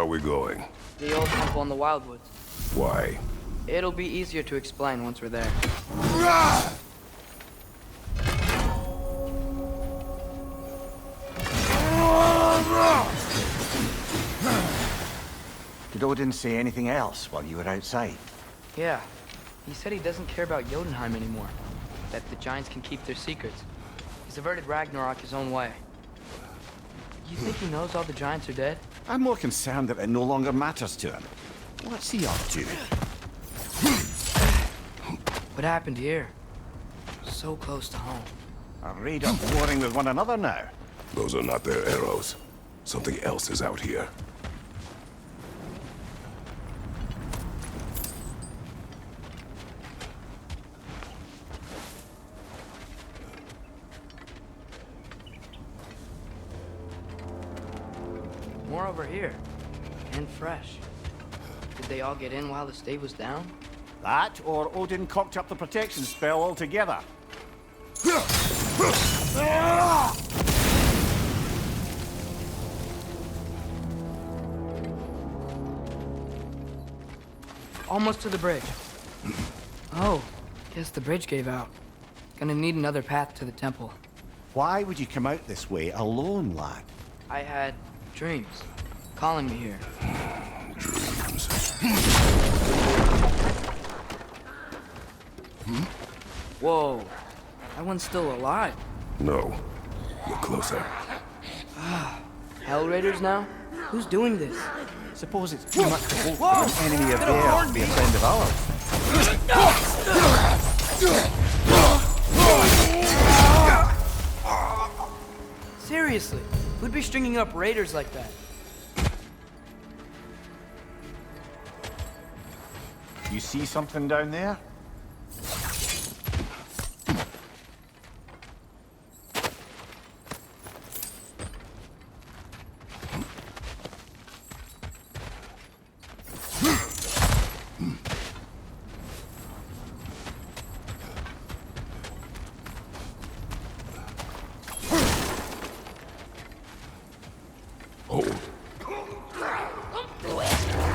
are we going? The old temple in the Wildwoods. Why? It'll be easier to explain once we're there. Did Odin say anything else while you were outside? Yeah. He said he doesn't care about Jotunheim anymore. That the giants can keep their secrets. He's averted Ragnarok his own way. You think he knows all the giants are dead? I'm more concerned that it no longer matters to him. What's he up to? What happened here? So close to home. A raid of warring with one another now. Those are not their arrows. Something else is out here. More over here. And fresh. Did they all get in while the stave was down? That, or Odin cocked up the protection spell altogether. Almost to the bridge. Oh, guess the bridge gave out. Gonna need another path to the temple. Why would you come out this way alone, lad? I had dreams calling me here. Dreams. Whoa, that one's still alive. No. Look closer. Hell Raiders now? Who's doing this? Suppose it's too much to hope for an enemy of theirs to be a friend of ours. Seriously, who'd be stringing up raiders like that? You see something down there?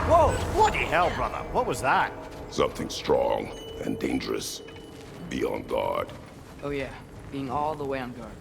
Whoa! Bloody hell, brother! What was that? Something strong and dangerous. Be on guard. Oh yeah, being all the way on guard.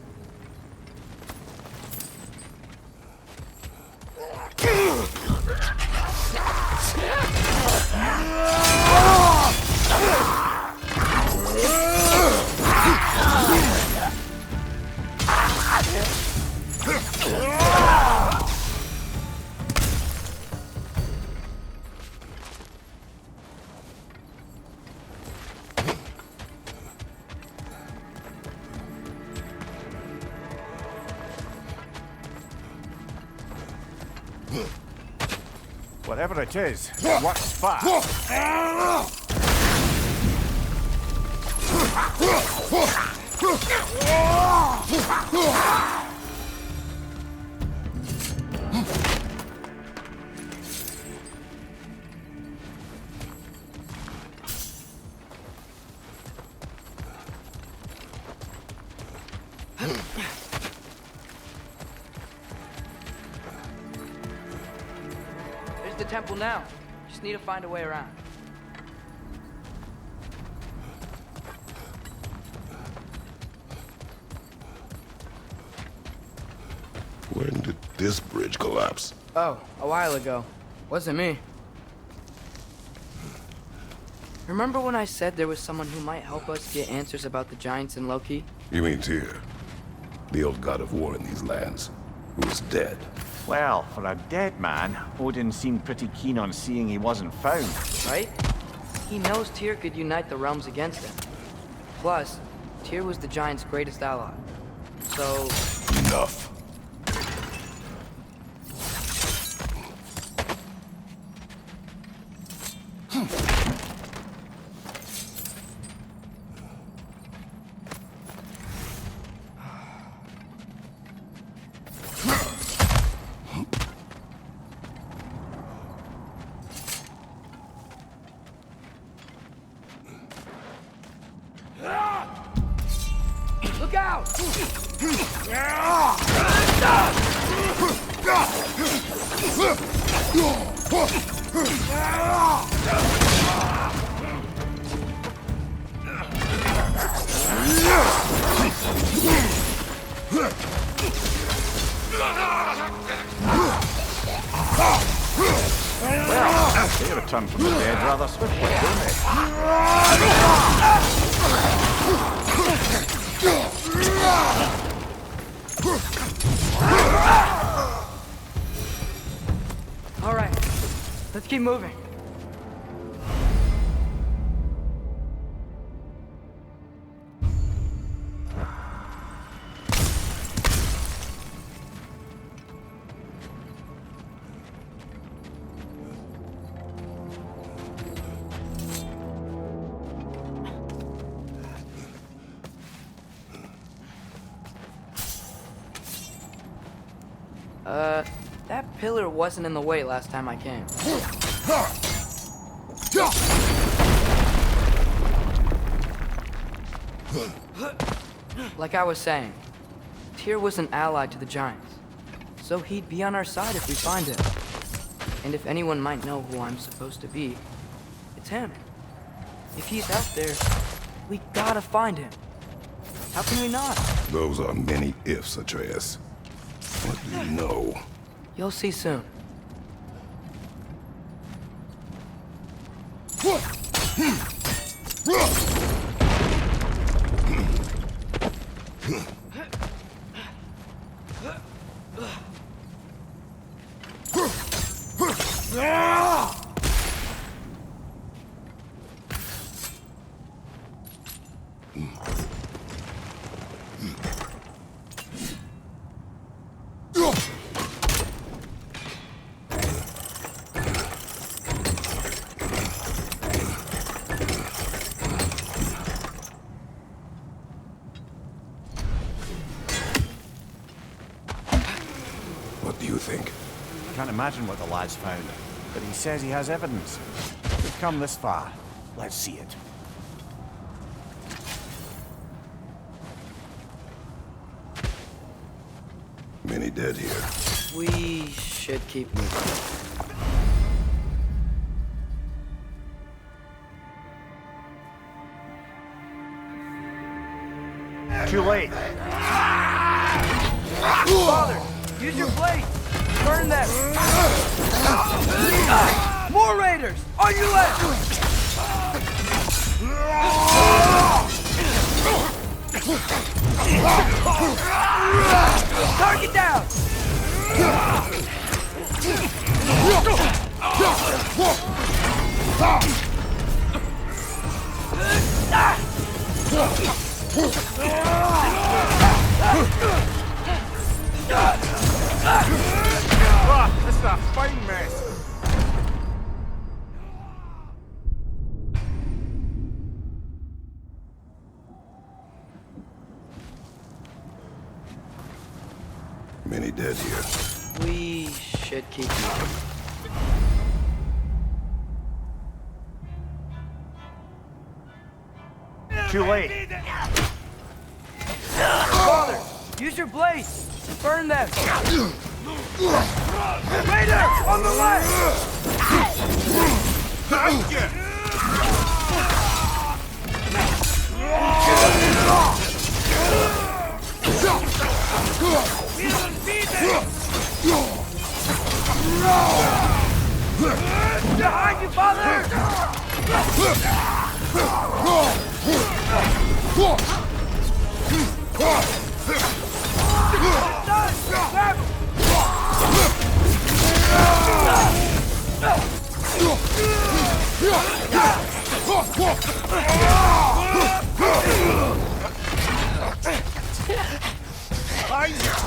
Whatever it is, it works fast. There's the temple now. Just need to find a way around. When did this bridge collapse? Oh, a while ago. Wasn't me. Remember when I said there was someone who might help us get answers about the giants and Loki? You mean Tyr? The old god of war in these lands, who is dead. Well, for a dead man, Odin seemed pretty keen on seeing he wasn't found. Right? He knows Tyr could unite the realms against him. Plus, Tyr was the giants' greatest ally. So... Enough. Look out! They return from the dead rather swiftly, don't they? All right, let's keep moving. That pillar wasn't in the way last time I came. Like I was saying, Tyr was an ally to the Giants, so he'd be on our side if we find him. And if anyone might know who I'm supposed to be, it's him. If he's out there, we gotta find him. How can we not? Those are many ifs, Atreus. What do you know? You'll see soon. What do you think? I can't imagine what the lad's found, but he says he has evidence. We've come this far. Let's see it. Many dead here. We should keep moving. Too late. Father, use your blade! Burn them! More raiders! On your left! Target down! This is a fighting mess. Many dead here. We should keep moving. Too late. Father, use your blade! Burn them! Raider! On the left! Behind you, Father!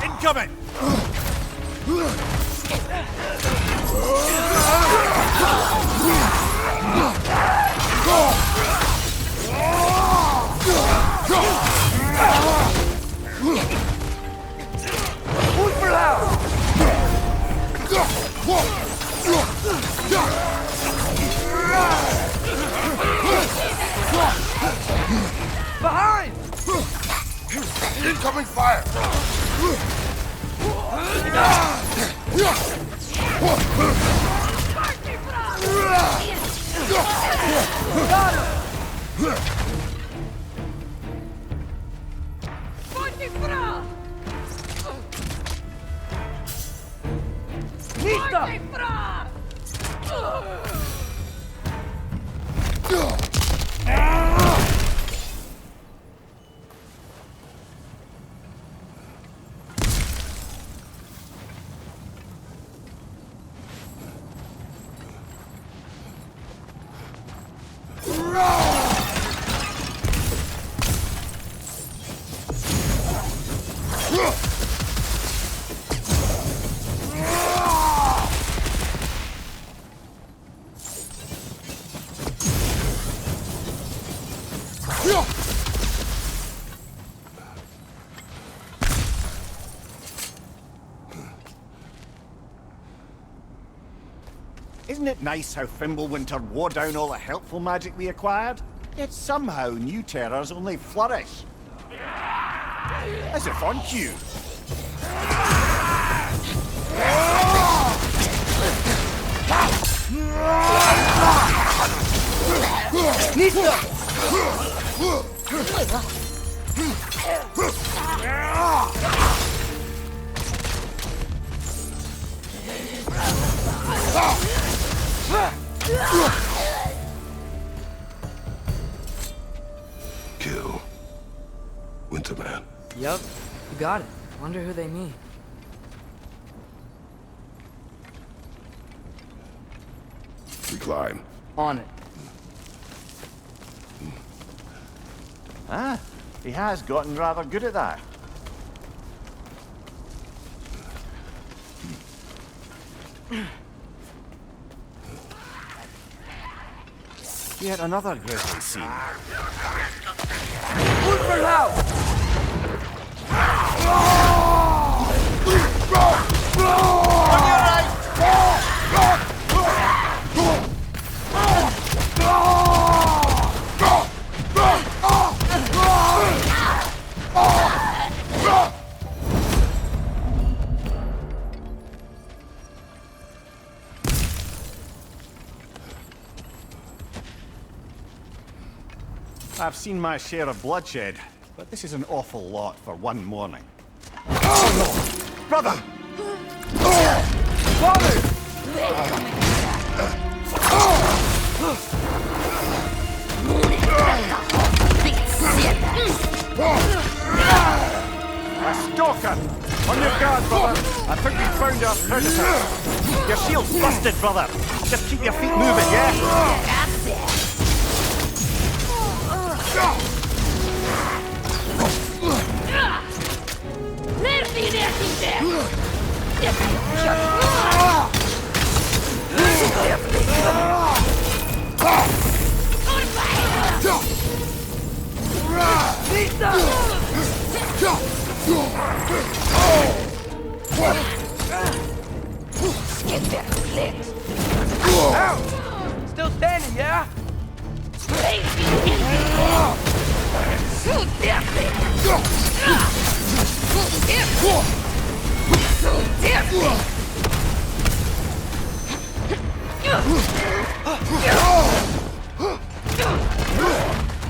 Incoming! Move for loud! Behind! Incoming fire! Isn't it nice how Fimbulwinter wore down all the helpful magic we acquired? Yet somehow new terrors only flourish. As if on cue. Kill Winterman. Yup, you got it. Wonder who they mean. We climb. On it. Ah, he has gotten rather good at that. Yet another grisly scene. Ulfer House! I've seen my share of bloodshed, but this is an awful lot for one morning. Brother! A stalker! On your guard, brother! I think we found our predator! Your shield's busted, brother! Just keep your feet moving, yeah? Still standing, yeah?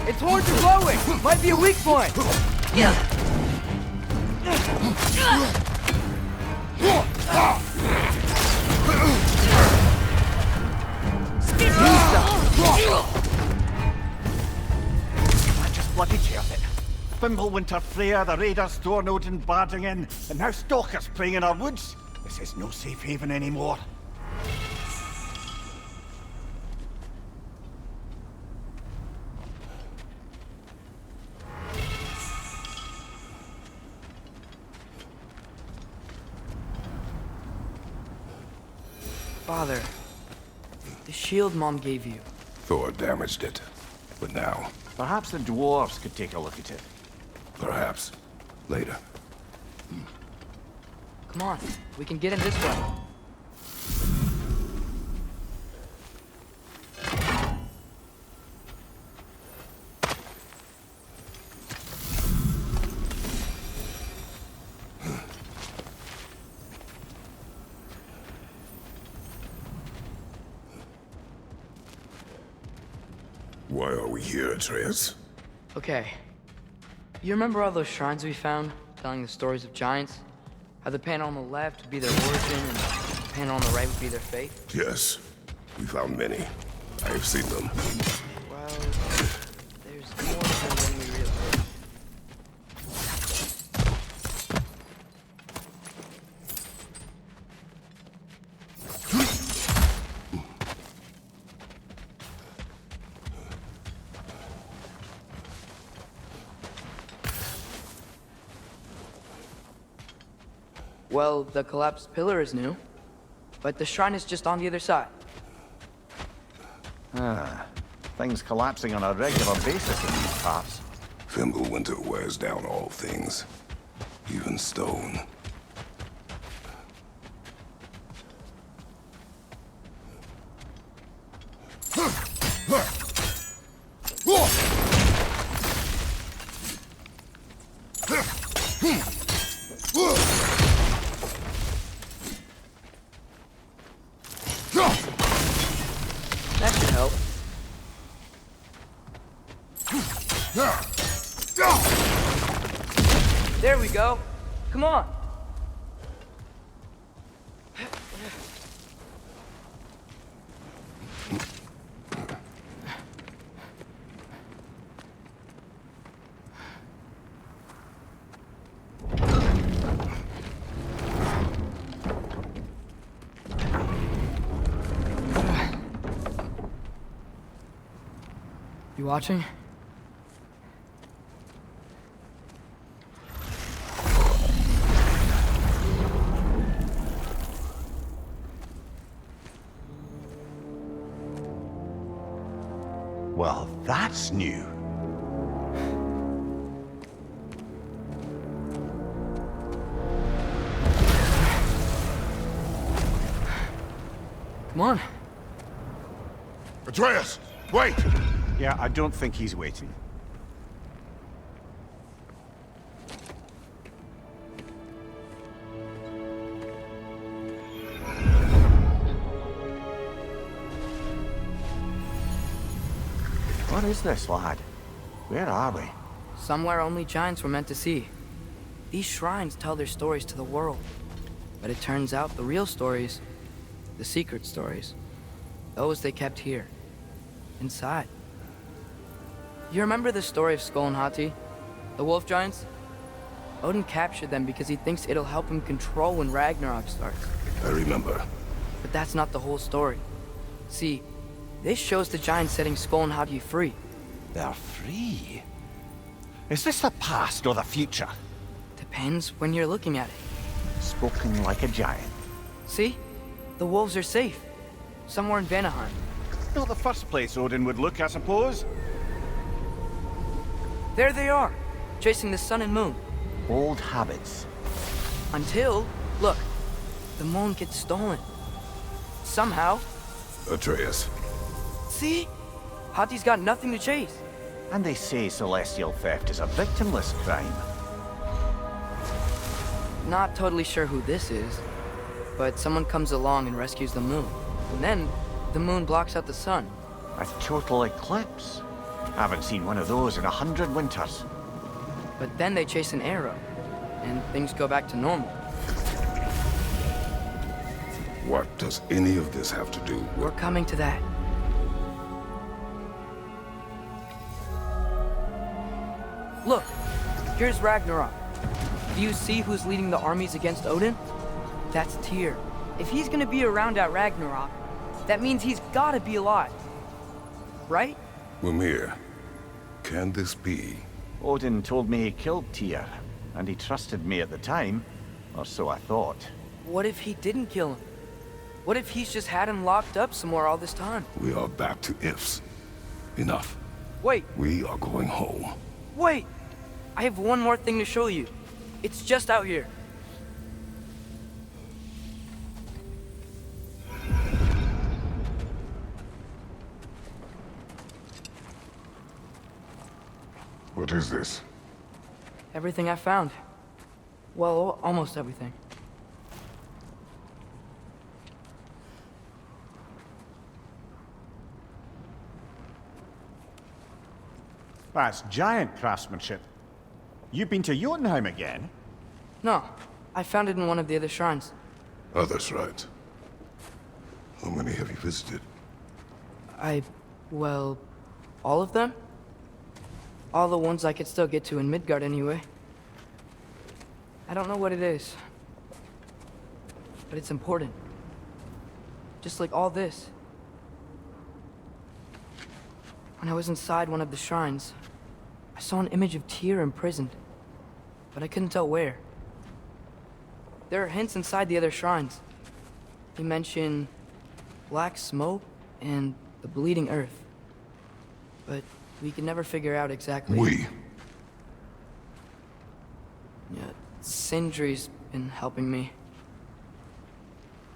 Its horns are glowing! Might be a weak point! I just bloody chaff it. Fimbulwinter Freya, the raiders Thorn Odin barging in, and now stalkers playing in our woods. This is no safe haven anymore. Father, the shield Mom gave you. Thor damaged it. But now, Perhaps the dwarves could take a look at it. perhaps, later. Come on, we can get in this way. Why are we here, Atreus? Okay. You remember all those shrines we found, telling the stories of giants? How the panel on the left would be their origin, and the panel on the right would be their fate? Yes. We found many. I have seen them. Well, there's more than we realize. Well, the collapsed pillar is new, but the shrine is just on the other side. Things collapsing on a regular basis in these parts. Fimbulwinter wears down all things, even stone. That should help. There we go. Come on. You watching? Well, that's new. Come on. Atreus! Wait! Yeah, I don't think he's waiting. What is this, lad? Where are we? Somewhere only giants were meant to see. These shrines tell their stories to the world. But it turns out the real stories, the secret stories, those they kept here, inside. You remember the story of Skull and Hati, the wolf giants? Odin captured them because he thinks it'll help him control when Ragnarok starts. I remember. But that's not the whole story. See, this shows the giants setting Skull and Hati free. They're free. Is this the past or the future? Depends when you're looking at it. Spoken like a giant. See? The wolves are safe. Somewhere in Vanaheim. Not the first place Odin would look, I suppose. There they are, chasing the sun and moon. Old habits. Until, look, the moon gets stolen. Somehow. Atreus. See? Hati's got nothing to chase. And they say celestial theft is a victimless crime. Not totally sure who this is, but someone comes along and rescues the moon. And then, the moon blocks out the sun. A total eclipse. I haven't seen one of those in 100 winters. But then they chase an arrow, and things go back to normal. What does any of this have to do with... We're coming to that. Look, here's Ragnarok. Do you see who's leading the armies against Odin? That's Tyr. If he's gonna be around at Ragnarok, that means he's gotta be alive. Right? Mimir, can this be? Odin told me he killed Tyr, and he trusted me at the time, or so I thought. What if he didn't kill him? What if he's just had him locked up somewhere all this time? We are back to ifs. Enough. Wait, We are going home. wait! I have one more thing to show you. It's just out here. What is this? Everything I found. Well, almost everything. That's giant craftsmanship. You've been to Jotunheim again? No, I found it in one of the other shrines. Other shrines. How many have you visited? Well, all of them? All the ones I could still get to in Midgard anyway. I don't know what it is, but it's important. Just like all this. When I was inside one of the shrines, I saw an image of Tyr imprisoned, but I couldn't tell where. There are hints inside the other shrines. They mention black smoke and the bleeding earth, but we could never figure out exactly. Yeah, Sindri's been helping me.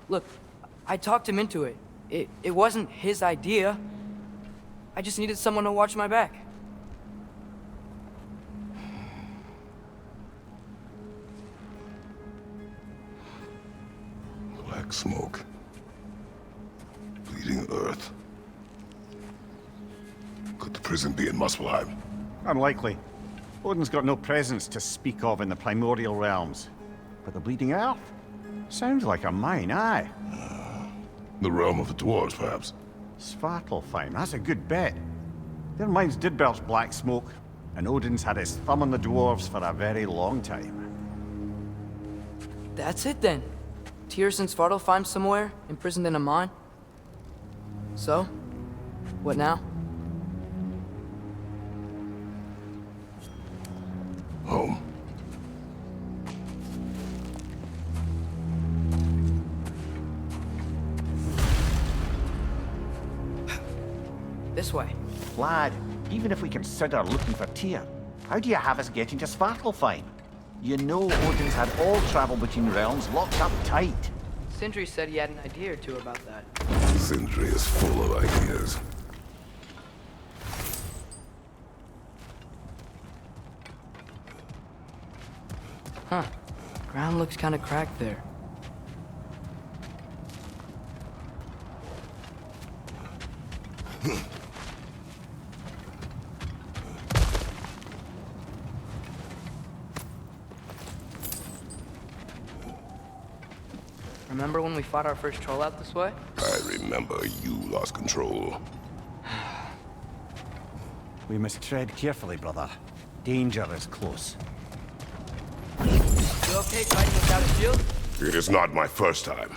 Look, I talked him into it. It wasn't his idea. I just needed someone to watch my back. Black smoke. Bleeding earth. Could the prison be in Muspelheim? Unlikely. Odin's got no presence to speak of in the primordial realms. But the Bleeding Earth? Sounds like a mine, aye. The realm of the dwarves, perhaps? Svartalfheim, that's a good bet. Their mines did belch black smoke, and Odin's had his thumb on the dwarves for a very long time. That's it then. Tyr's in Svartalfheim somewhere, imprisoned in a mine. So, what now? Home. This way. Lad, even if we consider looking for Tyr, how do you have us getting to Svartalfheim? You know Odin's had all travel between realms locked up tight. Sindri said he had an idea or two about that. Sindri is full of ideas. Huh. Ground looks kind of cracked there. Remember when we fought our first troll out this way? I remember you lost control. We must tread carefully, brother. Danger is close. You okay fighting without a shield? It is not my first time.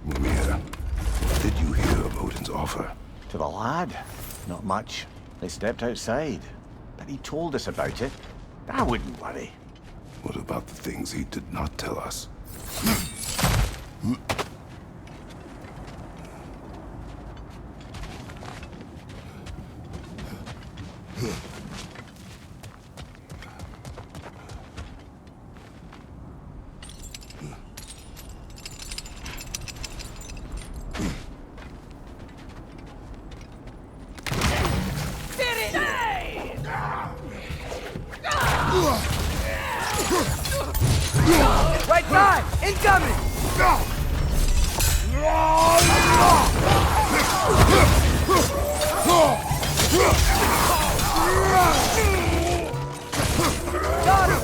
Mimir, what did you hear of Odin's offer? To the lad? Not much. They stepped outside. But he told us about it. I wouldn't worry. What about the things he did not tell us? Right side! Incoming! Got him!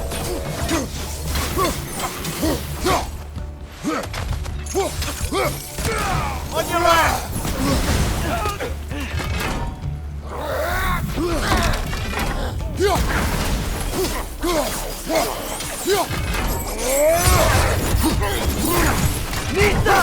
On your left! Nita!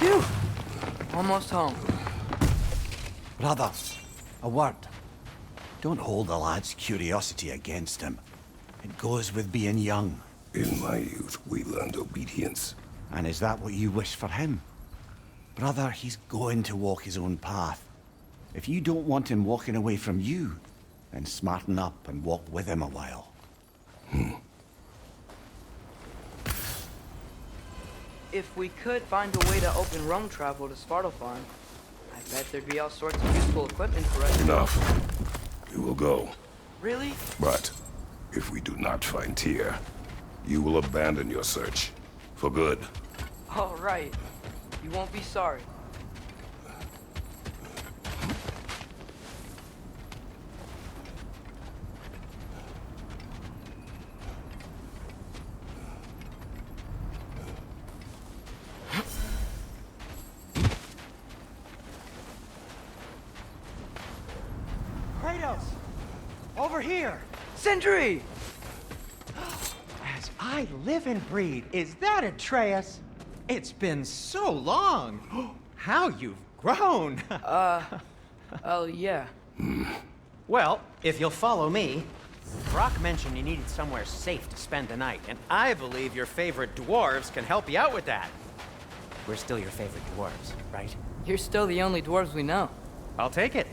Phew! Almost home. Brother, a word. Don't hold the lad's curiosity against him. It goes with being young. In my youth, we learned obedience. And is that what you wish for him? Brother, he's going to walk his own path. If you don't want him walking away from you, then smarten up and walk with him a while. If we could find a way to open roam travel to Svartalfheim, I bet there'd be all sorts of useful equipment for us. Enough. We will go. Really? But if we do not find Tyr, you will abandon your search. For good. All right. You won't be sorry. Kratos! Over here! Sentry! As I live and breathe, is that Atreus? It's been so long! How you've grown! Oh, yeah. Well, if you'll follow me, Brock mentioned you needed somewhere safe to spend the night, and I believe your favorite dwarves can help you out with that. We're still your favorite dwarves, right? You're still the only dwarves we know. I'll take it.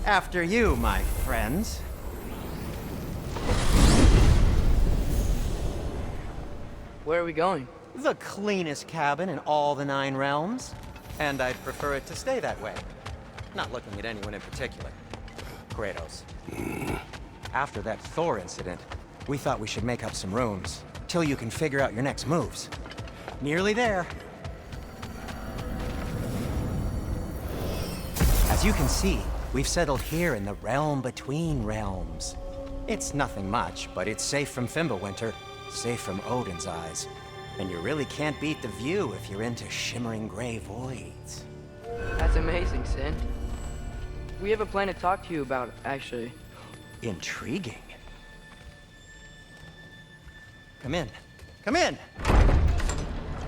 After you, my friends. Where are we going? The cleanest cabin in all the 9 realms. And I'd prefer it to stay that way. Not looking at anyone in particular. Kratos. After that Thor incident, we thought we should make up some rooms, till you can figure out your next moves. Nearly there. As you can see, we've settled here in the realm between realms. It's nothing much, but it's safe from Fimbulwinter, safe from Odin's eyes. And you really can't beat the view if you're into shimmering gray voids. That's amazing, Sin. We have a plan to talk to you about, actually. Intriguing. Come in. Come in!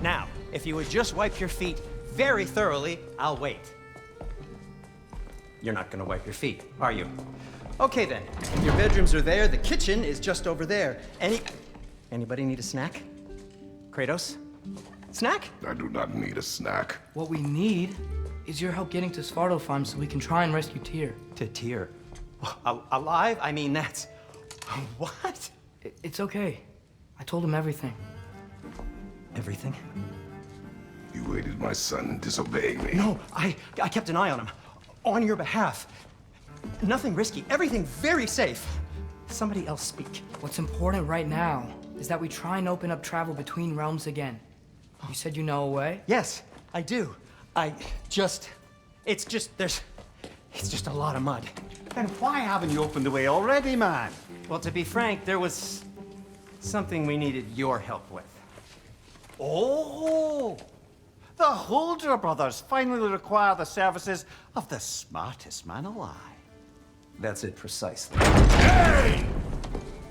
Now, if you would just wipe your feet very thoroughly, I'll wait. You're not gonna wipe your feet, are you? Okay then. Your bedrooms are there, the kitchen is just over there. Anybody need a snack? Kratos? Snack? I do not need a snack. What we need is your help getting to Svartalfheim so we can try and rescue Tyr. To Tyr. Alive? I mean, that's... What? It's okay. I told him everything. Everything? You aided my son in disobeying me. No, I kept an eye on him. On your behalf. Nothing risky. Everything very safe. Somebody else speak. What's important right now is that we try and open up travel between realms again. You said you know a way? Yes, I do. It's just a lot of mud. Then why haven't you opened the way already, man? Well, to be frank, there was something we needed your help with. Oh! The Holder brothers finally require the services of the smartest man alive. That's it precisely. Hey!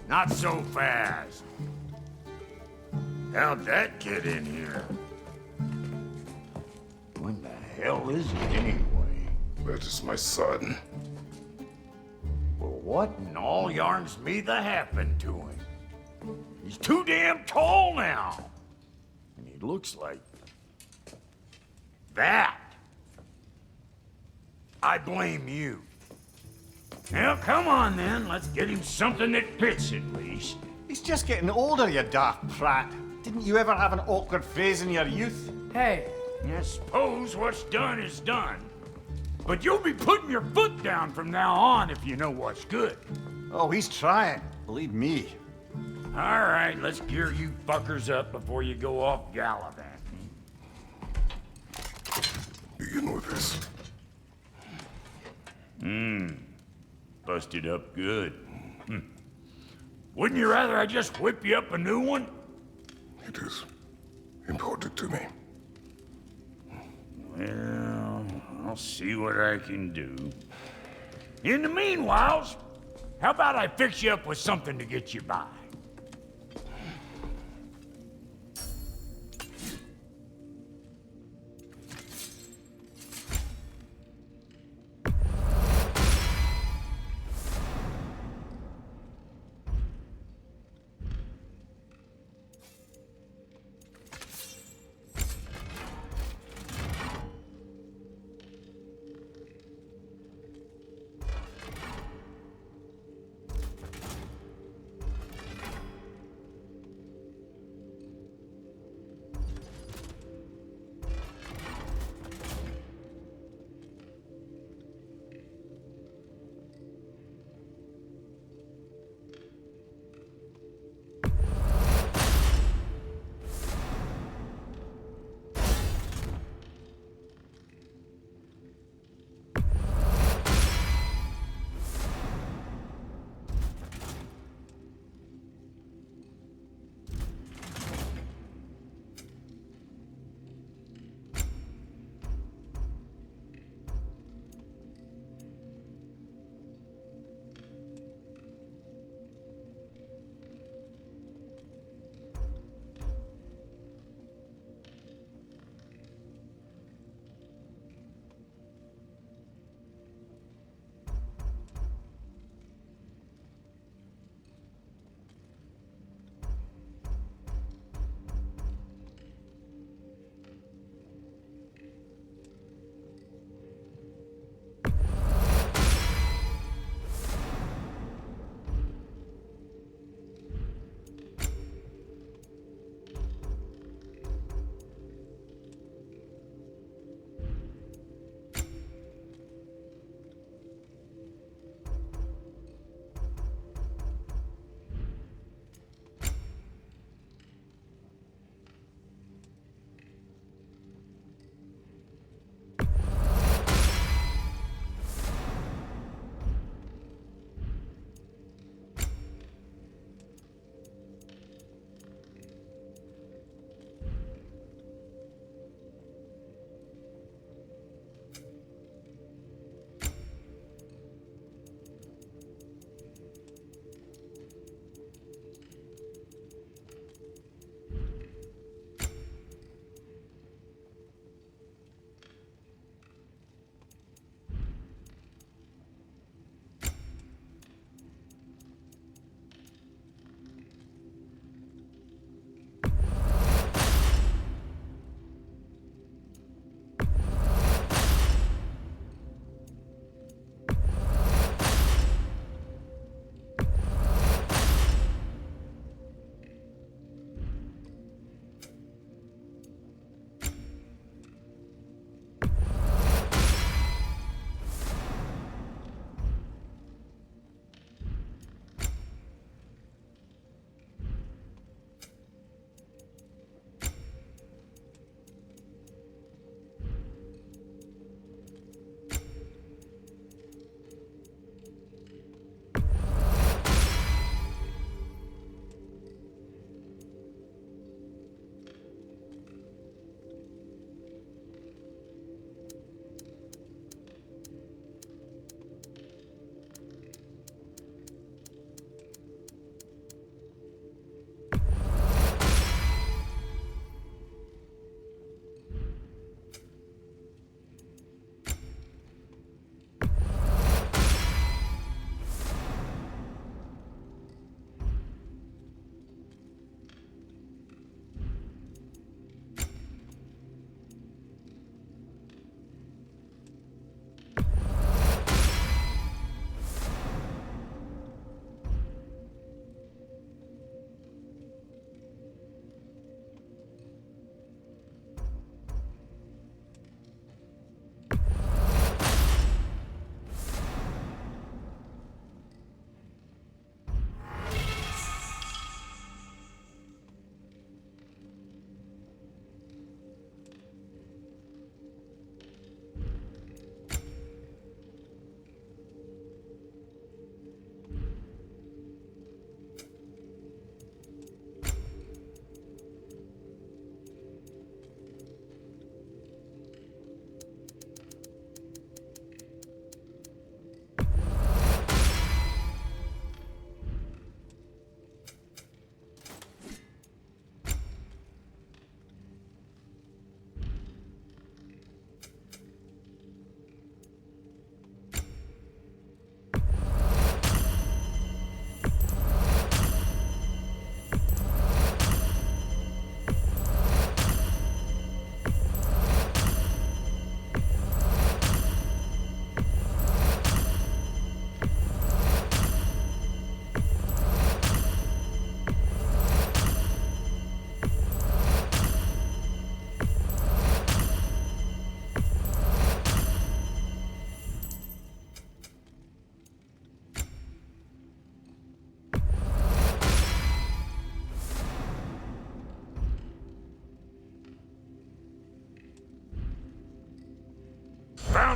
Not so fast. How'd that get in here? When the hell is he anyway? That is my son. Well, what in all yarns me that happened to him? He's too damn tall now. And he looks like... that. I blame you. Now, come on then. Let's get him something that fits at least. He's just getting older, you daft prat. Didn't you ever have an awkward phase in your youth? Hey, I suppose what's done is done. But you'll be putting your foot down from now on if you know what's good. Oh, he's trying. Believe me. All right, let's gear you fuckers up before you go off gallivanting. Begin with this. Busted up good. Wouldn't you rather I just whip you up a new one? It is important to me. Well, I'll see what I can do. In the meanwhile, how about I fix you up with something to get you by?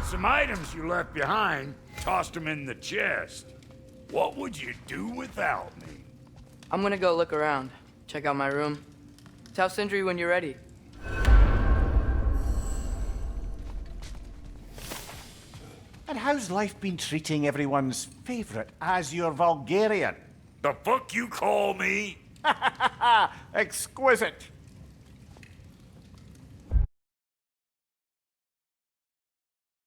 found some items you left behind, tossed them in the chest. What would you do without me? I'm gonna go look around, check out my room. Tell Sindri when you're ready. And how's life been treating everyone's favorite Azure Vulgarian? The fuck you call me? Exquisite.